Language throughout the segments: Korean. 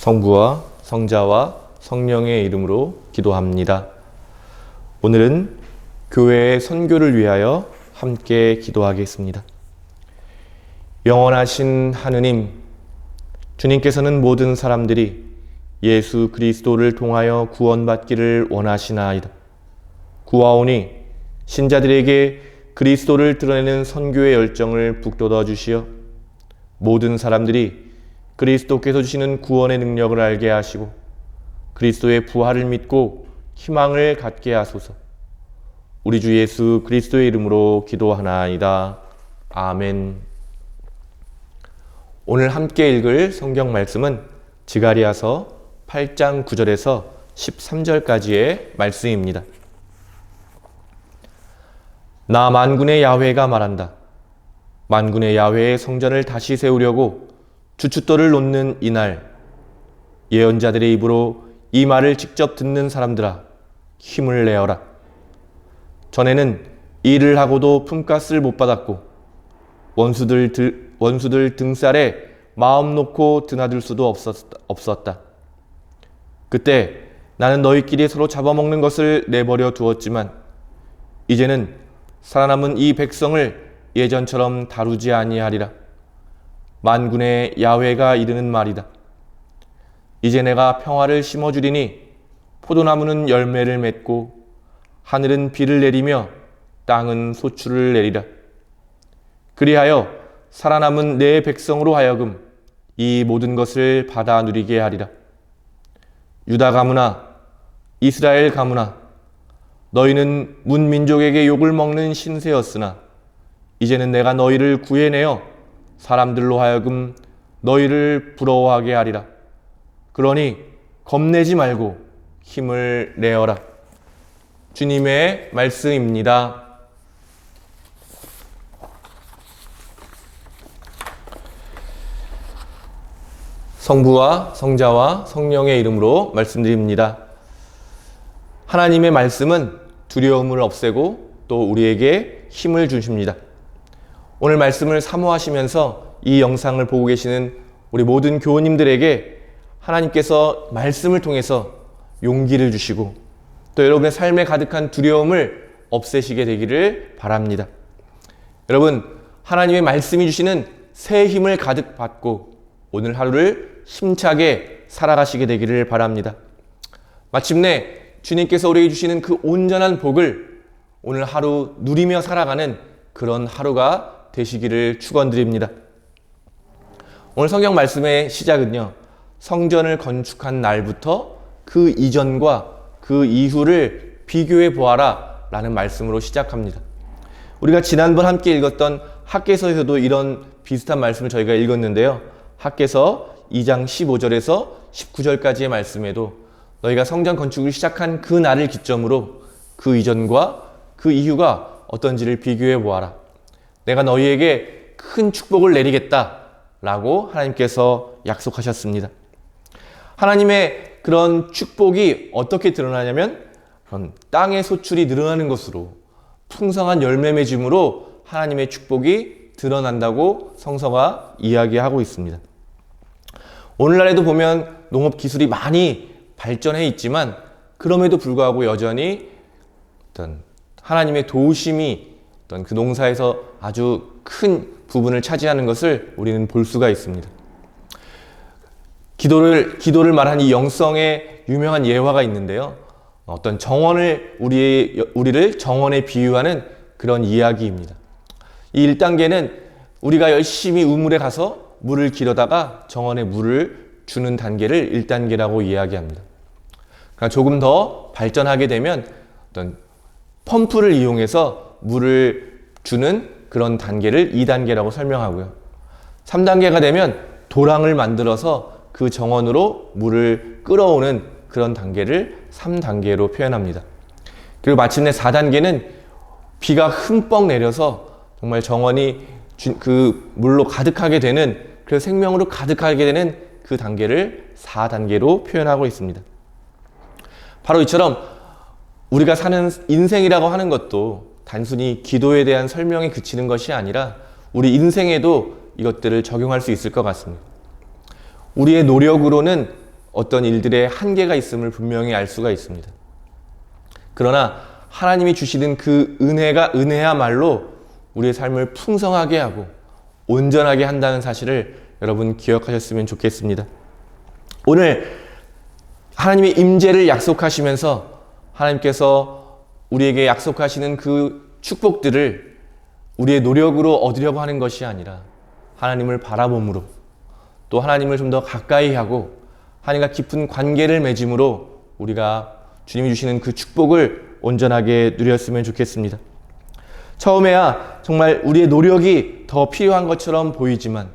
성부와 성자와 성령의 이름으로 기도합니다. 오늘은 교회의 선교를 위하여 함께 기도하겠습니다. 영원하신 하느님, 주님께서는 모든 사람들이 예수 그리스도를 통하여 구원받기를 원하시나이다. 구하오니 신자들에게 그리스도를 드러내는 선교의 열정을 북돋워 주시어 모든 사람들이 그리스도께서 주시는 구원의 능력을 알게 하시고 그리스도의 부활을 믿고 희망을 갖게 하소서. 우리 주 예수 그리스도의 이름으로 기도하나이다. 아멘. 오늘 함께 읽을 성경 말씀은 지가리야서 8장 9절에서 13절까지의 말씀입니다. 나 만군의 야훼가 말한다. 만군의 야훼의 성전을 다시 세우려고 주춧돌을 놓는 이날, 예언자들의 입으로 이 말을 직접 듣는 사람들아, 힘을 내어라. 전에는 일을 하고도 품값을 못 받았고 원수들 등살에 마음 놓고 드나들 수도 없었다. 그때 나는 너희끼리 서로 잡아먹는 것을 내버려 두었지만 이제는 살아남은 이 백성을 예전처럼 다루지 아니하리라. 만군의 야훼가 이르는 말이다. 이제 내가 평화를 심어주리니 포도나무는 열매를 맺고 하늘은 비를 내리며 땅은 소출을 내리라. 그리하여 살아남은 내 백성으로 하여금 이 모든 것을 받아 누리게 하리라. 유다 가문아, 이스라엘 가문아, 너희는 문민족에게 욕을 먹는 신세였으나 이제는 내가 너희를 구해내어 사람들로 하여금 너희를 부러워하게 하리라. 그러니 겁내지 말고 힘을 내어라. 주님의 말씀입니다. 성부와 성자와 성령의 이름으로 말씀드립니다. 하나님의 말씀은 두려움을 없애고 또 우리에게 힘을 주십니다. 오늘 말씀을 사모하시면서 이 영상을 보고 계시는 우리 모든 교우님들에게 하나님께서 말씀을 통해서 용기를 주시고 또 여러분의 삶에 가득한 두려움을 없애시게 되기를 바랍니다. 여러분, 하나님의 말씀이 주시는 새 힘을 가득 받고 오늘 하루를 힘차게 살아가시게 되기를 바랍니다. 마침내 주님께서 우리에게 주시는 그 온전한 복을 오늘 하루 누리며 살아가는 그런 하루가 되시기를 축원드립니다. 오늘 성경 말씀의 시작은요, 성전을 건축한 날부터 그 이전과 그 이후를 비교해 보아라 라는 말씀으로 시작합니다. 우리가 지난번 함께 읽었던 학개서에서도 이런 비슷한 말씀을 저희가 읽었는데요. 학개서 2장 15절에서 19절까지의 말씀에도 너희가 성전 건축을 시작한 그 날을 기점으로 그 이전과 그 이후가 어떤지를 비교해 보아라. 내가 너희에게 큰 축복을 내리겠다 라고 하나님께서 약속하셨습니다. 하나님의 그런 축복이 어떻게 드러나냐면 땅의 소출이 늘어나는 것으로 풍성한 열매 맺음으로 하나님의 축복이 드러난다고 성서가 이야기하고 있습니다. 오늘날에도 보면 농업 기술이 많이 발전해 있지만 그럼에도 불구하고 여전히 어떤 하나님의 도우심이 어떤 그 농사에서 아주 큰 부분을 차지하는 것을 우리는 볼 수가 있습니다. 기도를 말한 이 영성의 유명한 예화가 있는데요. 어떤 정원을 우리를 정원에 비유하는 그런 이야기입니다. 이 1단계는 우리가 열심히 우물에 가서 물을 길어다가 정원에 물을 주는 단계를 1단계라고 이야기합니다. 그러니까 조금 더 발전하게 되면 어떤 펌프를 이용해서 물을 주는 그런 단계를 2단계라고 설명하고요. 3단계가 되면 도랑을 만들어서 그 정원으로 물을 끌어오는 그런 단계를 3단계로 표현합니다. 그리고 마침내 4단계는 비가 흠뻑 내려서 정말 정원이 그 물로 가득하게 되는, 그래서 생명으로 가득하게 되는 그 단계를 4단계로 표현하고 있습니다. 바로 이처럼 우리가 사는 인생이라고 하는 것도 단순히 기도에 대한 설명에 그치는 것이 아니라 우리 인생에도 이것들을 적용할 수 있을 것 같습니다. 우리의 노력으로는 어떤 일들의 한계가 있음을 분명히 알 수가 있습니다. 그러나 하나님이 주시는 그 은혜야말로 우리의 삶을 풍성하게 하고 온전하게 한다는 사실을 여러분 기억하셨으면 좋겠습니다. 오늘 하나님의 임재를 약속하시면서 하나님께서 우리에게 약속하시는 그 축복들을 우리의 노력으로 얻으려고 하는 것이 아니라 하나님을 바라봄으로 또 하나님을 좀 더 가까이 하고 하나님과 깊은 관계를 맺음으로 우리가 주님이 주시는 그 축복을 온전하게 누렸으면 좋겠습니다. 처음에야 정말 우리의 노력이 더 필요한 것처럼 보이지만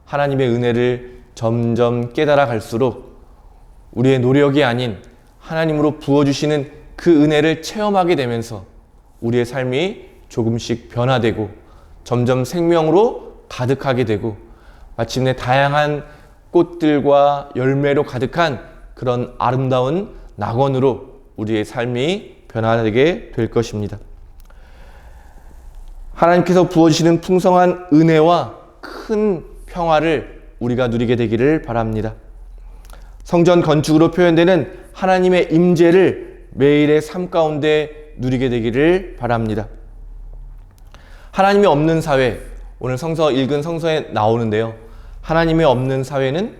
하나님의 은혜를 점점 깨달아 갈수록 우리의 노력이 아닌 하나님으로 부어주시는 그 은혜를 체험하게 되면서 우리의 삶이 조금씩 변화되고 점점 생명으로 가득하게 되고 마침내 다양한 꽃들과 열매로 가득한 그런 아름다운 낙원으로 우리의 삶이 변화되게 될 것입니다. 하나님께서 부어주시는 풍성한 은혜와 큰 평화를 우리가 누리게 되기를 바랍니다. 성전 건축으로 표현되는 하나님의 임재를 매일의 삶 가운데 누리게 되기를 바랍니다. 하나님이 없는 사회, 오늘 읽은 성서에 나오는데요. 하나님이 없는 사회는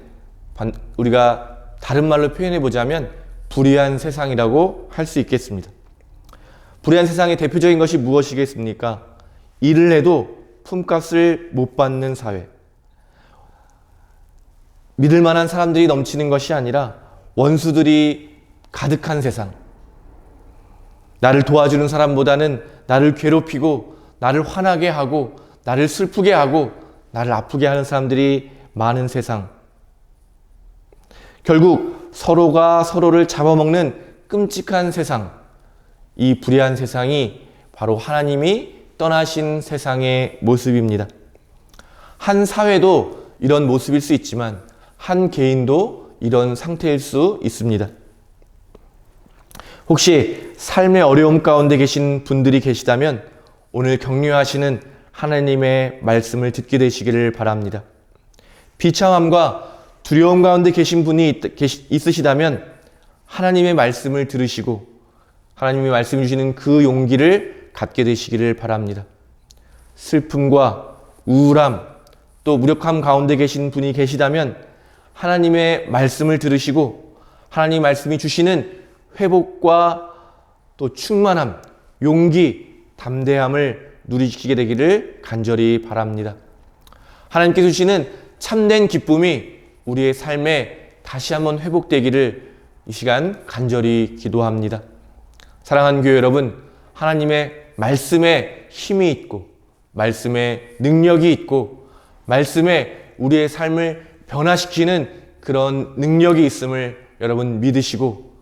우리가 다른 말로 표현해 보자면 불의한 세상이라고 할 수 있겠습니다. 불의한 세상의 대표적인 것이 무엇이겠습니까? 일을 해도 품값을 못 받는 사회. 믿을 만한 사람들이 넘치는 것이 아니라 원수들이 가득한 세상. 나를 도와주는 사람보다는 나를 괴롭히고 나를 화나게 하고 나를 슬프게 하고 나를 아프게 하는 사람들이 많은 세상. 결국 서로가 서로를 잡아먹는 끔찍한 세상. 이 불의한 세상이 바로 하나님이 떠나신 세상의 모습입니다. 한 사회도 이런 모습일 수 있지만 한 개인도 이런 상태일 수 있습니다. 혹시 삶의 어려움 가운데 계신 분들이 계시다면 오늘 격려하시는 하나님의 말씀을 듣게 되시기를 바랍니다. 비참함과 두려움 가운데 계신 분이 있으시다면 하나님의 말씀을 들으시고 하나님이 말씀 주시는 그 용기를 갖게 되시기를 바랍니다. 슬픔과 우울함 또 무력함 가운데 계신 분이 계시다면 하나님의 말씀을 들으시고 하나님 말씀이 주시는 회복과 또 충만함, 용기, 담대함을 누리시게 되기를 간절히 바랍니다. 하나님께서 주시는 참된 기쁨이 우리의 삶에 다시 한번 회복되기를 이 시간 간절히 기도합니다. 사랑하는 교회 여러분, 하나님의 말씀에 힘이 있고 말씀에 능력이 있고 말씀에 우리의 삶을 변화시키는 그런 능력이 있음을 여러분 믿으시고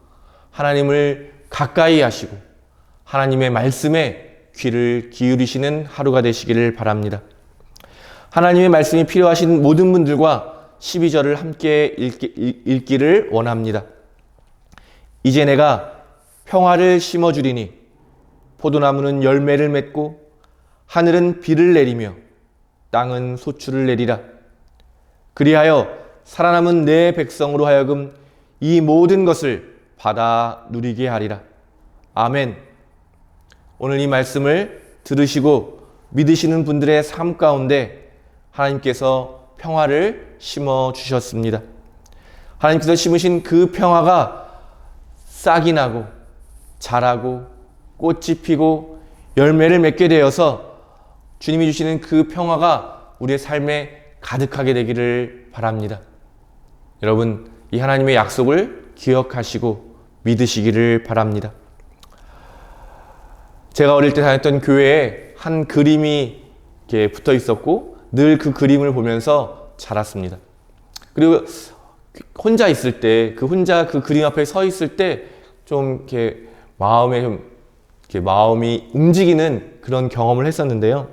하나님을 가까이 하시고 하나님의 말씀에 귀를 기울이시는 하루가 되시기를 바랍니다. 하나님의 말씀이 필요하신 모든 분들과 12절을 함께 읽기를 원합니다. 이제 내가 평화를 심어주리니 포도나무는 열매를 맺고 하늘은 비를 내리며 땅은 소출을 내리라. 그리하여 살아남은 내 백성으로 하여금 이 모든 것을 받아 누리게 하리라. 아멘. 오늘 이 말씀을 들으시고 믿으시는 분들의 삶 가운데 하나님께서 평화를 심어 주셨습니다. 하나님께서 심으신 그 평화가 싹이 나고 자라고 꽃이 피고 열매를 맺게 되어서 주님이 주시는 그 평화가 우리의 삶에 가득하게 되기를 바랍니다. 여러분, 이 하나님의 약속을 기억하시고 믿으시기를 바랍니다. 제가 어릴 때 다녔던 교회에 한 그림이 이렇게 붙어 있었고 늘 그 그림을 보면서 자랐습니다. 그리고 혼자 있을 때, 혼자 그 그림 앞에 서 있을 때 좀 이렇게 마음이 움직이는 그런 경험을 했었는데요.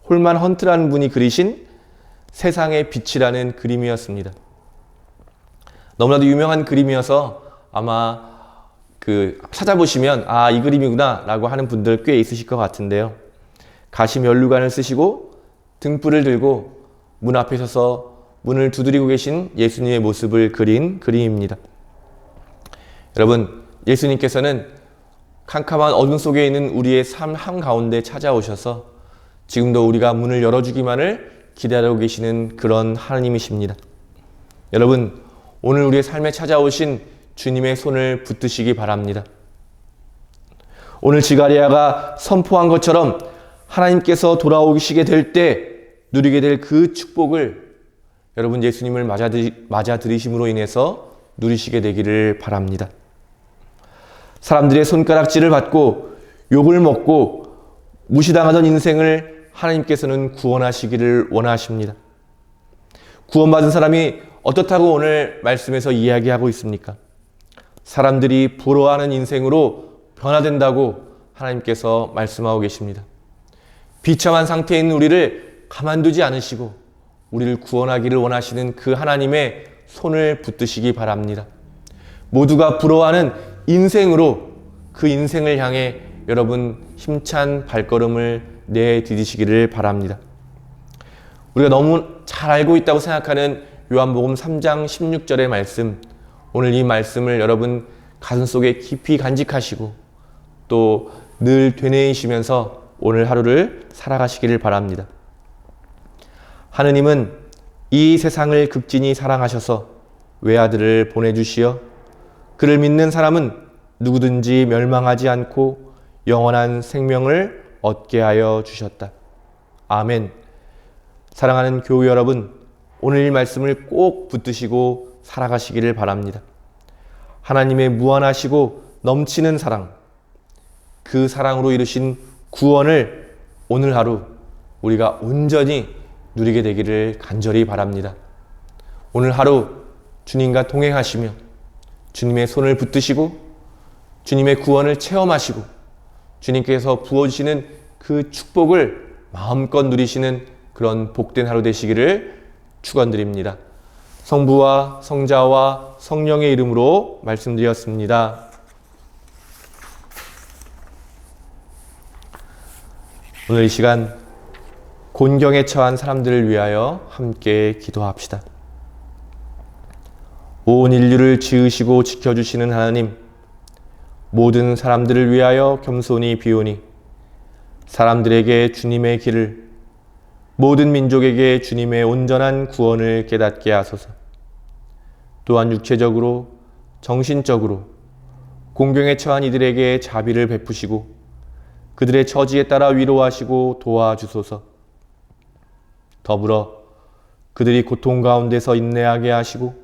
홀만 헌트라는 분이 그리신 세상의 빛이라는 그림이었습니다. 너무나도 유명한 그림이어서 아마 찾아보시면 이 그림이구나 라고 하는 분들 꽤 있으실 것 같은데요. 가시 면류관을 쓰시고 등불을 들고 문 앞에 서서 문을 두드리고 계신 예수님의 모습을 그린 그림입니다. 여러분, 예수님께서는 캄캄한 어둠 속에 있는 우리의 삶 한가운데 찾아오셔서 지금도 우리가 문을 열어주기만을 기다리고 계시는 그런 하나님이십니다. 여러분, 오늘 우리의 삶에 찾아오신 주님의 손을 붙드시기 바랍니다. 오늘 지가리야가 선포한 것처럼 하나님께서 돌아오시게 될 때 누리게 될 그 축복을 여러분 예수님을 맞아들이심으로 인해서 누리시게 되기를 바랍니다. 사람들의 손가락질을 받고 욕을 먹고 무시당하던 인생을 하나님께서는 구원하시기를 원하십니다. 구원받은 사람이 어떻다고 오늘 말씀에서 이야기하고 있습니까? 사람들이 부러워하는 인생으로 변화된다고 하나님께서 말씀하고 계십니다. 비참한 상태에 있는 우리를 가만두지 않으시고 우리를 구원하기를 원하시는 그 하나님의 손을 붙드시기 바랍니다. 모두가 부러워하는 인생으로 그 인생을 향해 여러분 힘찬 발걸음을 내디디시기를 바랍니다. 우리가 너무 잘 알고 있다고 생각하는 요한복음 3장 16절의 말씀, 오늘 이 말씀을 여러분 가슴속에 깊이 간직하시고 또 늘 되뇌이시면서 오늘 하루를 살아가시기를 바랍니다. 하느님은 이 세상을 극진히 사랑하셔서 외아들을 보내주시어 그를 믿는 사람은 누구든지 멸망하지 않고 영원한 생명을 얻게 하여 주셨다. 아멘. 사랑하는 교우 여러분, 오늘 이 말씀을 꼭 붙드시고 살아가시기를 바랍니다. 하나님의 무한하시고 넘치는 사랑, 그 사랑으로 이루신 구원을 오늘 하루 우리가 온전히 누리게 되기를 간절히 바랍니다. 오늘 하루 주님과 동행하시며 주님의 손을 붙드시고 주님의 구원을 체험하시고 주님께서 부어주시는 그 축복을 마음껏 누리시는 그런 복된 하루 되시기를 축원드립니다. 성부와 성자와 성령의 이름으로 말씀드렸습니다. 오늘 이 시간 곤경에 처한 사람들을 위하여 함께 기도합시다. 온 인류를 지으시고 지켜주시는 하나님, 모든 사람들을 위하여 겸손히 비오니 사람들에게 주님의 길을, 모든 민족에게 주님의 온전한 구원을 깨닫게 하소서. 또한 육체적으로, 정신적으로 곤경에 처한 이들에게 자비를 베푸시고 그들의 처지에 따라 위로하시고 도와주소서. 더불어 그들이 고통 가운데서 인내하게 하시고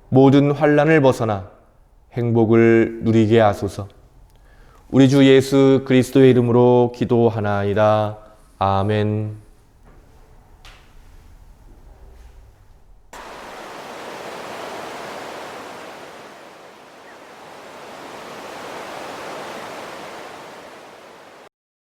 모든 환난을 벗어나 행복을 누리게 하소서. 우리 주 예수 그리스도의 이름으로 기도하나이다. 아멘.